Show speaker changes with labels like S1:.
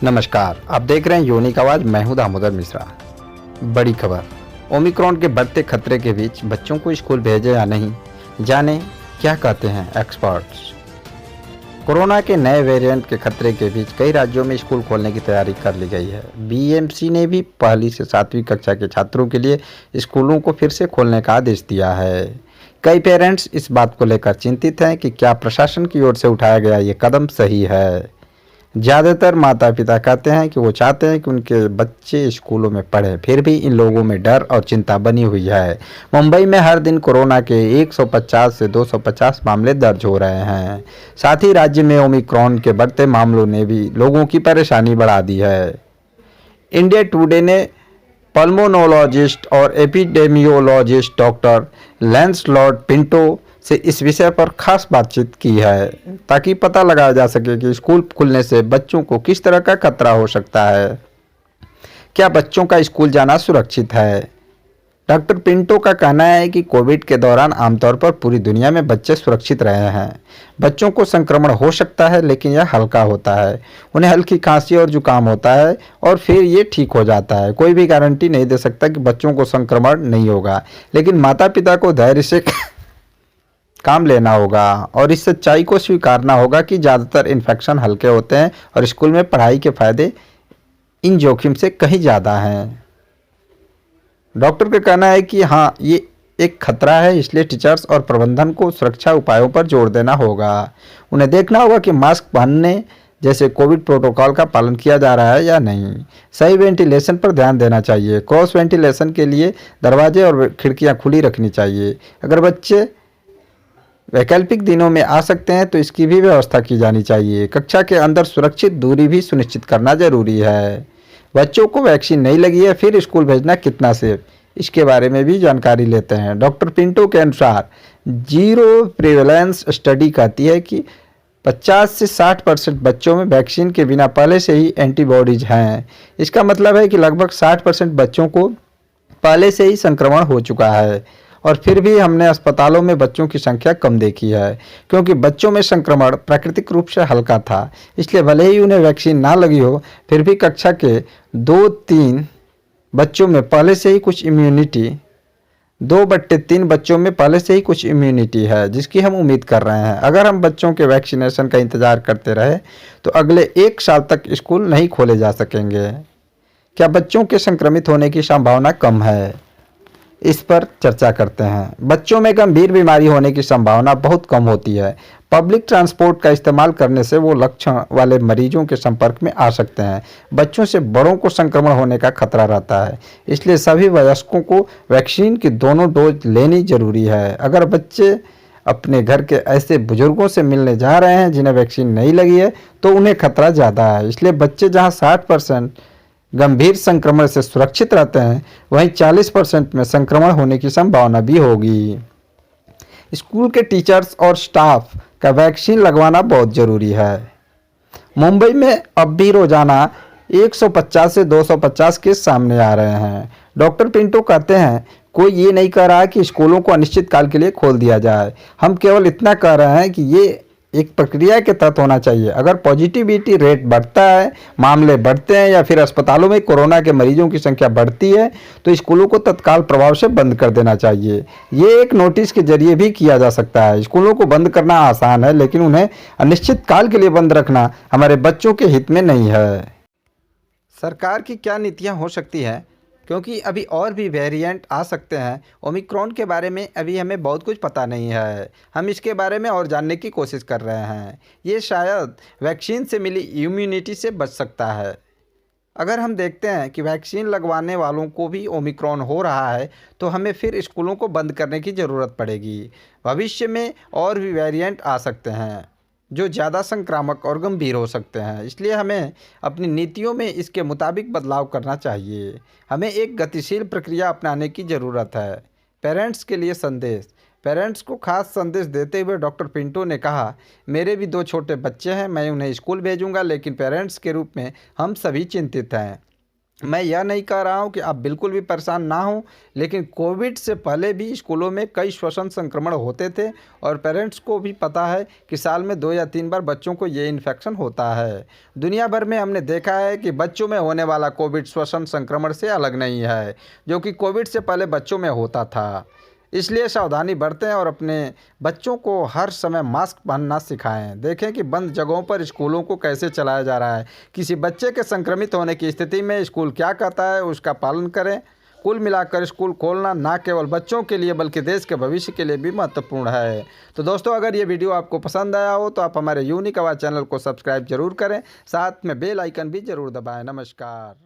S1: नमस्कार, आप देख रहे हैं यूनिक आवाज। मैं हूं दामोदर मिश्रा। बड़ी खबर, ओमिक्रॉन के बढ़ते खतरे के बीच बच्चों को स्कूल भेजे या नहीं, जाने क्या कहते हैं एक्सपर्ट्स। कोरोना के नए वेरिएंट के खतरे के बीच कई राज्यों में स्कूल खोलने की तैयारी कर ली गई है। बीएमसी ने भी पहली से 7वीं कक्षा के छात्रों के लिए स्कूलों को फिर से खोलने का आदेश दिया है। कई पेरेंट्स इस बात को लेकर चिंतित हैं कि क्या प्रशासन की ओर से उठाया गया ये कदम सही है। ज़्यादातर माता पिता कहते हैं कि वो चाहते हैं कि उनके बच्चे स्कूलों में पढ़ें, फिर भी इन लोगों में डर और चिंता बनी हुई है। मुंबई में हर दिन कोरोना के 150 से 250 मामले दर्ज हो रहे हैं। साथ ही राज्य में ओमिक्रॉन के बढ़ते मामलों ने भी लोगों की परेशानी बढ़ा दी है। इंडिया टुडे ने पल्मोनोलॉजिस्ट और एपिडेमियोलॉजिस्ट डॉक्टर लैंसलॉट पिंटो से इस विषय पर खास बातचीत की है, ताकि पता लगाया जा सके कि स्कूल खुलने से बच्चों को किस तरह का खतरा हो सकता है। क्या बच्चों का स्कूल जाना सुरक्षित है? डॉक्टर पिंटो का कहना है कि कोविड के दौरान आमतौर पर पूरी दुनिया में बच्चे सुरक्षित रहे हैं। बच्चों को संक्रमण हो सकता है, लेकिन यह हल्का होता है। उन्हें हल्की खांसी और जुकाम होता है और फिर ये ठीक हो जाता है। कोई भी गारंटी नहीं दे सकता कि बच्चों को संक्रमण नहीं होगा, लेकिन माता पिता को धैर्य से काम लेना होगा और इस सच्चाई को स्वीकारना होगा कि ज़्यादातर इन्फेक्शन हल्के होते हैं और स्कूल में पढ़ाई के फायदे इन जोखिम से कहीं ज़्यादा हैं। डॉक्टर का कहना है कि हाँ, ये एक खतरा है, इसलिए टीचर्स और प्रबंधन को सुरक्षा उपायों पर जोर देना होगा। उन्हें देखना होगा कि मास्क पहनने जैसे कोविड प्रोटोकॉल का पालन किया जा रहा है या नहीं। सही वेंटिलेशन पर ध्यान देना चाहिए। क्रॉस वेंटिलेशन के लिए दरवाजे और खिड़कियाँ खुली रखनी चाहिए। अगर बच्चे वैकल्पिक दिनों में आ सकते हैं तो इसकी भी व्यवस्था की जानी चाहिए। कक्षा के अंदर सुरक्षित दूरी भी सुनिश्चित करना जरूरी है। बच्चों को वैक्सीन नहीं लगी है, फिर स्कूल भेजना कितना सेफ, इसके बारे में भी जानकारी लेते हैं। डॉक्टर पिंटो के अनुसार जीरो प्रिवेलेंस स्टडी कहती है कि 50 से 60% बच्चों में वैक्सीन के बिना पहले से ही एंटीबॉडीज हैं। इसका मतलब है कि लगभग 60% बच्चों को पहले से ही संक्रमण हो चुका है और फिर भी हमने अस्पतालों में बच्चों की संख्या कम देखी है, क्योंकि बच्चों में संक्रमण प्राकृतिक रूप से हल्का था। इसलिए भले ही उन्हें वैक्सीन ना लगी हो, फिर भी कक्षा के 2-3 बच्चों में पहले से ही कुछ इम्यूनिटी 2/3 बच्चों में पहले से ही कुछ इम्यूनिटी है, जिसकी हम उम्मीद कर रहे हैं। अगर हम बच्चों के वैक्सीनेशन का इंतजार करते रहे तो अगले 1 साल तक स्कूल नहीं खोले जा सकेंगे। क्या बच्चों के संक्रमित होने की संभावना कम है? इस पर चर्चा करते हैं। बच्चों में गंभीर बीमारी होने की संभावना बहुत कम होती है। पब्लिक ट्रांसपोर्ट का इस्तेमाल करने से वो लक्षण वाले मरीजों के संपर्क में आ सकते हैं। बच्चों से बड़ों को संक्रमण होने का खतरा रहता है, इसलिए सभी वयस्कों को वैक्सीन की दोनों डोज लेनी जरूरी है। अगर बच्चे अपने घर के ऐसे बुजुर्गों से मिलने जा रहे हैं जिन्हें वैक्सीन नहीं लगी है, तो उन्हें खतरा ज़्यादा है। इसलिए बच्चे जहाँ 60% गंभीर संक्रमण से सुरक्षित रहते हैं, वहीं 40% में संक्रमण होने की संभावना भी होगी। स्कूल के टीचर्स और स्टाफ का वैक्सीन लगवाना बहुत जरूरी है। मुंबई में अब भी रोजाना 150 से 250 केस सामने आ रहे हैं। डॉक्टर पिंटो कहते हैं, कोई ये नहीं कह रहा है कि स्कूलों को अनिश्चित काल के लिए खोल दिया जाए। हम केवल इतना कह रहे हैं कि ये एक प्रक्रिया के तहत होना चाहिए। अगर पॉजिटिविटी रेट बढ़ता है, मामले बढ़ते हैं या फिर अस्पतालों में कोरोना के मरीजों की संख्या बढ़ती है, तो स्कूलों को तत्काल प्रभाव से बंद कर देना चाहिए। ये एक नोटिस के जरिए भी किया जा सकता है। स्कूलों को बंद करना आसान है, लेकिन उन्हें अनिश्चित काल के लिए बंद रखना हमारे बच्चों के हित में नहीं है। सरकार की क्या नीतियाँ हो सकती हैं, क्योंकि अभी और भी वेरिएंट आ सकते हैं। ओमिक्रॉन के बारे में अभी हमें बहुत कुछ पता नहीं है। हम इसके बारे में और जानने की कोशिश कर रहे हैं। ये शायद वैक्सीन से मिली इम्यूनिटी से बच सकता है। अगर हम देखते हैं कि वैक्सीन लगवाने वालों को भी ओमिक्रॉन हो रहा है, तो हमें फिर स्कूलों को बंद करने की ज़रूरत पड़ेगी। भविष्य में और भी वेरिएंट आ सकते हैं जो ज़्यादा संक्रामक और गंभीर हो सकते हैं, इसलिए हमें अपनी नीतियों में इसके मुताबिक बदलाव करना चाहिए। हमें एक गतिशील प्रक्रिया अपनाने की ज़रूरत है। पेरेंट्स के लिए संदेश। पेरेंट्स को खास संदेश देते हुए डॉक्टर पिंटो ने कहा, मेरे भी 2 छोटे बच्चे हैं, मैं उन्हें स्कूल भेजूंगा, लेकिन पेरेंट्स के रूप में हम सभी चिंतित हैं। मैं यह नहीं कह रहा हूं कि आप बिल्कुल भी परेशान ना हों, लेकिन कोविड से पहले भी स्कूलों में कई श्वसन संक्रमण होते थे और पेरेंट्स को भी पता है कि साल में 2 या 3 बार बच्चों को ये इन्फेक्शन होता है। दुनिया भर में हमने देखा है कि बच्चों में होने वाला कोविड श्वसन संक्रमण से अलग नहीं है, जो कि कोविड से पहले बच्चों में होता था। इसलिए सावधानी बरतें और अपने बच्चों को हर समय मास्क पहनना सिखाएं। देखें कि बंद जगहों पर स्कूलों को कैसे चलाया जा रहा है। किसी बच्चे के संक्रमित होने की स्थिति में स्कूल क्या कहता है उसका पालन करें। कुल मिलाकर स्कूल खोलना ना केवल बच्चों के लिए बल्कि देश के भविष्य के लिए भी महत्वपूर्ण है। तो दोस्तों, अगर ये वीडियो आपको पसंद आया हो तो आप हमारे यूनिक आवाज़ चैनल को सब्सक्राइब जरूर करें, साथ में बेल आइकन भी जरूर दबाएं। नमस्कार।